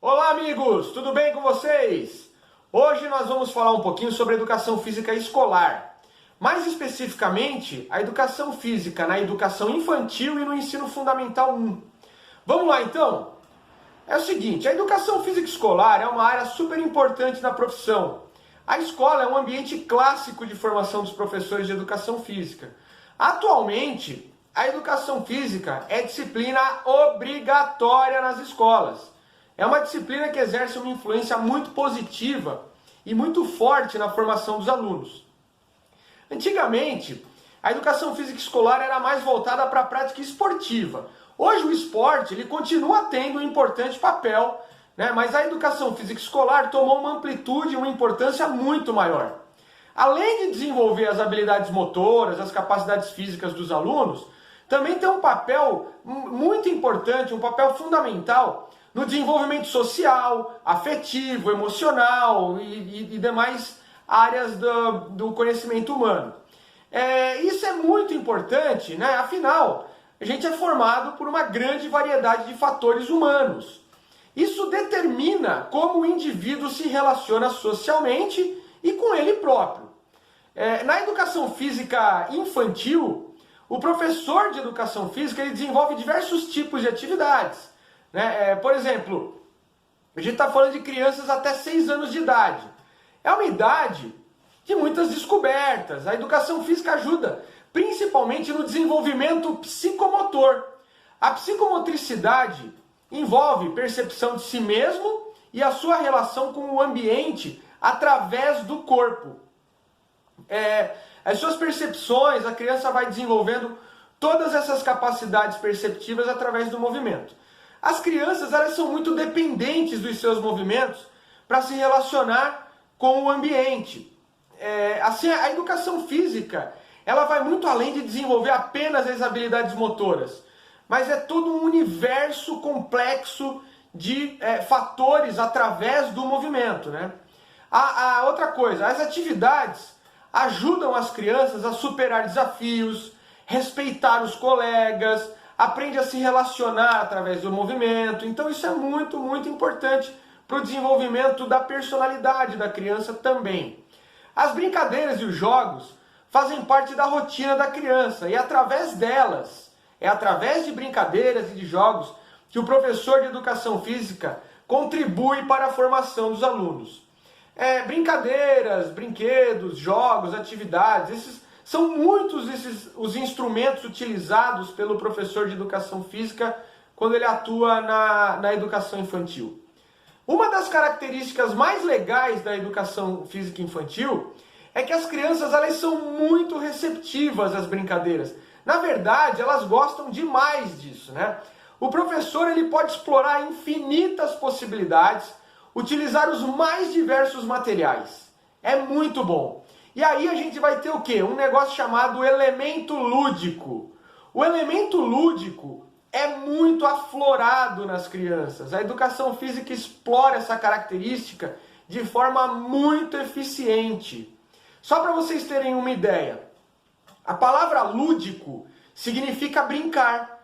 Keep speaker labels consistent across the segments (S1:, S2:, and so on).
S1: Olá, amigos! Tudo bem com vocês? Hoje nós vamos falar um pouquinho sobre educação física escolar. Mais especificamente, a educação física na educação infantil e no ensino fundamental 1. Vamos lá, então? É o seguinte, a educação física escolar é uma área super importante na profissão. A escola é um ambiente clássico de formação dos professores de educação física. Atualmente, a educação física é disciplina obrigatória nas escolas. É uma disciplina que exerce uma influência muito positiva e muito forte na formação dos alunos. Antigamente, a educação física escolar era mais voltada para a prática esportiva. Hoje o esporte ele continua tendo um importante papel, mas a educação física escolar tomou uma amplitude e uma importância muito maior. Além de desenvolver as habilidades motoras, as capacidades físicas dos alunos, também tem um papel muito importante, um papel fundamental no desenvolvimento social, afetivo, emocional e demais áreas do conhecimento humano. Isso é muito importante, afinal, a gente é formado por uma grande variedade de fatores humanos. Isso determina como o indivíduo se relaciona socialmente e com ele próprio. Na educação física infantil, o professor de educação física ele desenvolve diversos tipos de atividades. Por exemplo, a gente está falando de crianças até 6 anos de idade. É uma idade de muitas descobertas. A educação física ajuda, principalmente no desenvolvimento psicomotor. A psicomotricidade envolve percepção de si mesmo e a sua relação com o ambiente através do corpo. As suas percepções, a criança vai desenvolvendo todas essas capacidades perceptivas através do movimento. As crianças elas são muito dependentes dos seus movimentos para se relacionar com o ambiente. Assim, a educação física ela vai muito além de desenvolver apenas as habilidades motoras, mas é todo um universo complexo de fatores através do movimento. A outra coisa, as atividades ajudam as crianças a superar desafios, respeitar os colegas, aprende a se relacionar através do movimento. Então isso é muito, muito importante para o desenvolvimento da personalidade da criança também. As brincadeiras e os jogos fazem parte da rotina da criança e através delas, através de brincadeiras e de jogos que o professor de educação física contribui para a formação dos alunos. Brincadeiras, brinquedos, jogos, atividades, são muitos os instrumentos utilizados pelo professor de educação física quando ele atua na educação infantil. Uma das características mais legais da educação física infantil é que as crianças elas são muito receptivas às brincadeiras. Na verdade, elas gostam demais disso. O professor ele pode explorar infinitas possibilidades, utilizar os mais diversos materiais. É muito bom. E aí a gente vai ter o quê? Um negócio chamado elemento lúdico. O elemento lúdico é muito aflorado nas crianças. A educação física explora essa característica de forma muito eficiente. Só para vocês terem uma ideia, a palavra lúdico significa brincar.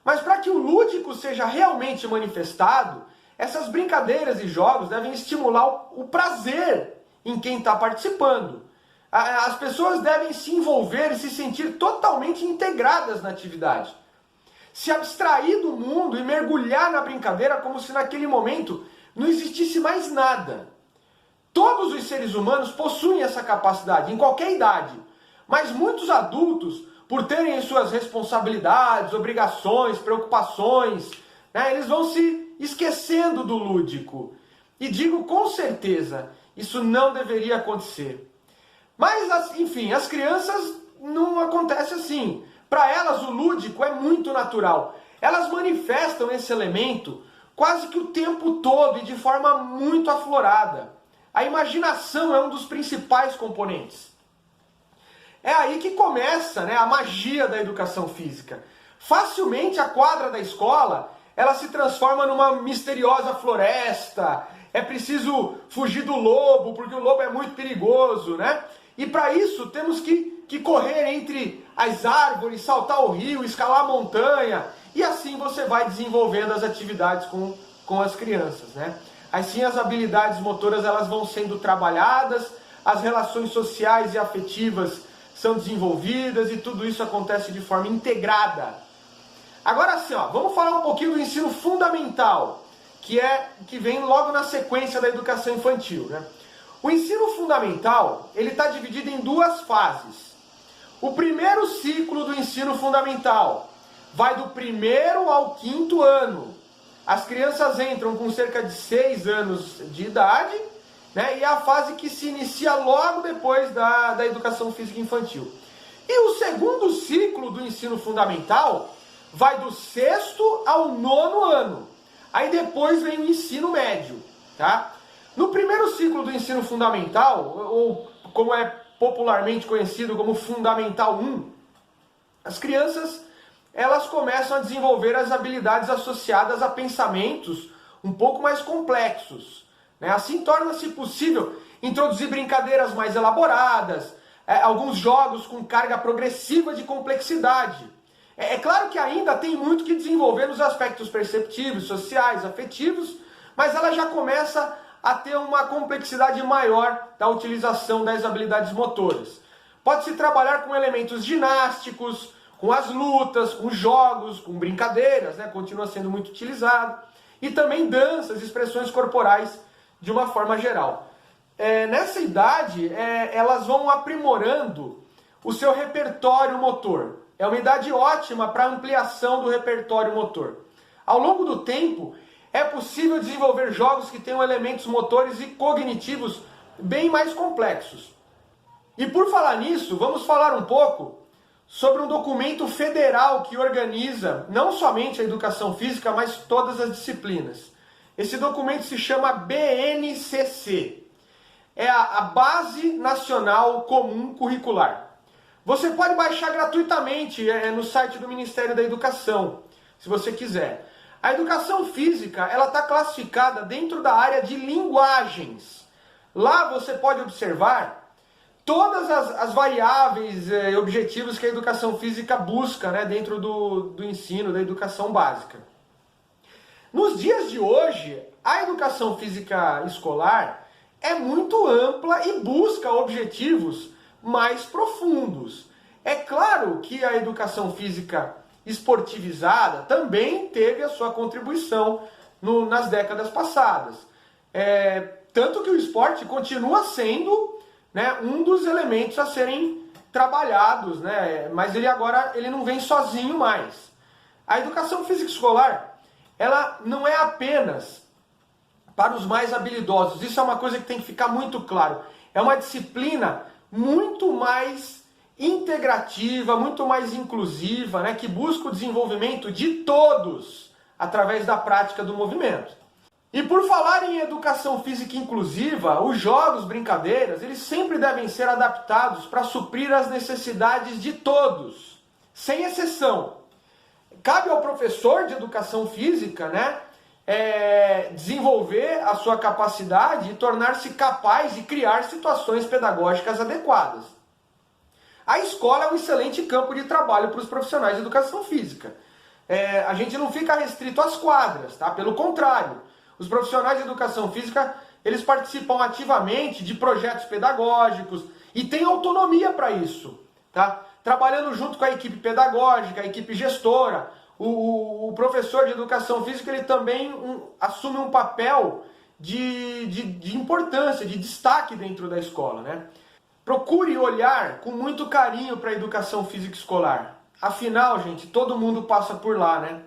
S1: Mas para que o lúdico seja realmente manifestado, essas brincadeiras e jogos devem estimular o prazer em quem está participando. As pessoas devem se envolver e se sentir totalmente integradas na atividade. Se abstrair do mundo e mergulhar na brincadeira como se naquele momento não existisse mais nada. Todos os seres humanos possuem essa capacidade, em qualquer idade. Mas muitos adultos, por terem suas responsabilidades, obrigações, preocupações, eles vão se esquecendo do lúdico. E digo com certeza, isso não deveria acontecer. Mas, enfim, as crianças não acontece assim. Para elas, o lúdico é muito natural. Elas manifestam esse elemento quase que o tempo todo e de forma muito aflorada. A imaginação é um dos principais componentes. É aí que começa, a magia da educação física. Facilmente a quadra da escola ela se transforma numa misteriosa floresta. É preciso fugir do lobo, porque o lobo é muito perigoso, E para isso temos que correr entre as árvores, saltar o rio, escalar a montanha. E assim você vai desenvolvendo as atividades com com as crianças, né? Assim as habilidades motoras elas vão sendo trabalhadas, as relações sociais e afetivas são desenvolvidas e tudo isso acontece de forma integrada. Agora sim, vamos falar um pouquinho do ensino fundamental, que vem logo na sequência da educação infantil, né? O ensino fundamental, ele está dividido em duas fases. O primeiro ciclo do ensino fundamental vai do 1º ao 5º ano. As crianças entram com cerca de 6 anos de idade, né? E é a fase que se inicia logo depois da educação física infantil. E o segundo ciclo do ensino fundamental vai do 6º ao 9º ano. Aí depois vem o ensino médio, tá? No primeiro ciclo do ensino fundamental, ou como é popularmente conhecido como Fundamental 1, as crianças elas começam a desenvolver as habilidades associadas a pensamentos um pouco mais complexos, né? Assim torna-se possível introduzir brincadeiras mais elaboradas, alguns jogos com carga progressiva de complexidade. É claro que ainda tem muito que desenvolver nos aspectos perceptivos, sociais, afetivos, mas ela já começa a ter uma complexidade maior da utilização das habilidades motoras. Pode-se trabalhar com elementos ginásticos, com as lutas, com jogos, com brincadeiras, né? Continua sendo muito utilizado. E também danças, expressões corporais de uma forma geral. Nessa idade, elas vão aprimorando o seu repertório motor. É uma idade ótima para ampliação do repertório motor. Ao longo do tempo, é possível desenvolver jogos que tenham elementos motores e cognitivos bem mais complexos. E por falar nisso, vamos falar um pouco sobre um documento federal que organiza não somente a educação física, mas todas as disciplinas. Esse documento se chama BNCC. É a Base Nacional Comum Curricular. Você pode baixar gratuitamente no site do Ministério da Educação, se você quiser. A educação física ela está classificada dentro da área de linguagens. Lá você pode observar todas as variáveis e objetivos que a educação física busca, né, dentro do ensino, da educação básica. Nos dias de hoje, a educação física escolar é muito ampla e busca objetivos mais profundos. É claro que a educação física esportivizada também teve a sua contribuição nas décadas passadas. Tanto que o esporte continua sendo, né, um dos elementos a serem trabalhados, né, mas ele não vem sozinho mais. A educação física escolar, ela não é apenas para os mais habilidosos. Isso é uma coisa que tem que ficar muito claro. É uma disciplina muito mais integrativa, muito mais inclusiva, né, que busca o desenvolvimento de todos através da prática do movimento. E por falar em educação física inclusiva, os jogos, brincadeiras, eles sempre devem ser adaptados para suprir as necessidades de todos, sem exceção. Cabe ao professor de educação física, né, desenvolver a sua capacidade e tornar-se capaz de criar situações pedagógicas adequadas. A escola é um excelente campo de trabalho para os profissionais de educação física. A gente não fica restrito às quadras, tá? Pelo contrário, os profissionais de educação física, eles participam ativamente de projetos pedagógicos e têm autonomia para isso, tá? Trabalhando junto com a equipe pedagógica, a equipe gestora. O professor de educação física ele também assume um papel de importância, de destaque dentro da escola, né? Procure olhar com muito carinho para a educação física escolar. Afinal, gente, todo mundo passa por lá, né?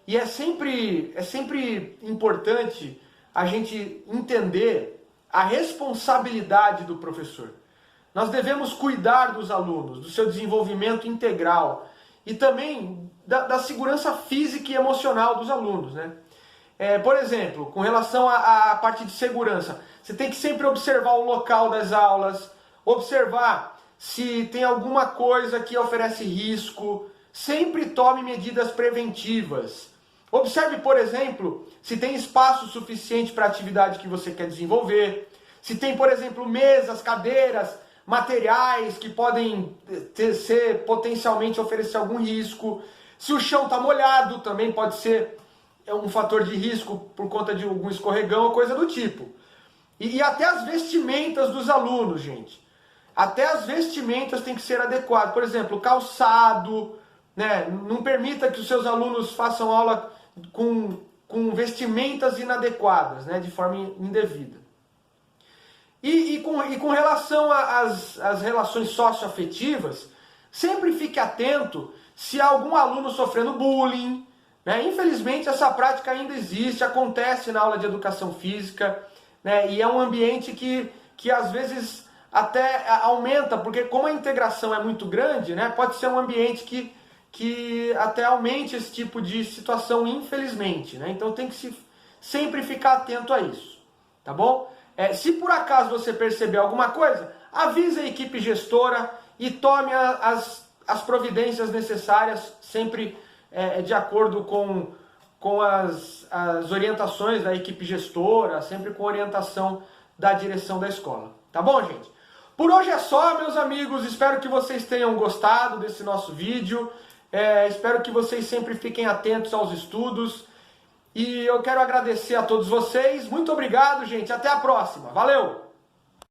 S1: E é sempre importante a gente entender a responsabilidade do professor. Nós devemos cuidar dos alunos, do seu desenvolvimento integral e também da segurança física e emocional dos alunos, né? Por exemplo, com relação à parte de segurança, você tem que sempre observar o local das aulas, observar se tem alguma coisa que oferece risco, sempre tome medidas preventivas. Observe, por exemplo, se tem espaço suficiente para a atividade que você quer desenvolver, se tem, por exemplo, mesas, cadeiras, materiais que podem potencialmente oferecer algum risco. Se o chão está molhado, também pode ser é um fator de risco por conta de algum escorregão ou coisa do tipo. E até as vestimentas dos alunos, gente. Até as vestimentas têm que ser adequadas. Por exemplo, calçado, né? Não permita que os seus alunos façam aula com vestimentas inadequadas, né? De forma indevida. E com relação às relações socioafetivas, sempre fique atento se há algum aluno sofrendo bullying, né? Infelizmente essa prática ainda existe, acontece na aula de educação física, né? E é um ambiente que às vezes até aumenta, porque como a integração é muito grande, né? Pode ser um ambiente que até aumente esse tipo de situação, infelizmente, né? Então tem que sempre ficar atento a isso, tá bom? Se por acaso você perceber alguma coisa, avise a equipe gestora e tome as providências necessárias, sempre de acordo com as orientações da equipe gestora, sempre com orientação da direção da escola. Tá bom, gente? Por hoje é só, meus amigos. Espero que vocês tenham gostado desse nosso vídeo. Espero que vocês sempre fiquem atentos aos estudos. E eu quero agradecer a todos vocês. Muito obrigado, gente. Até a próxima. Valeu!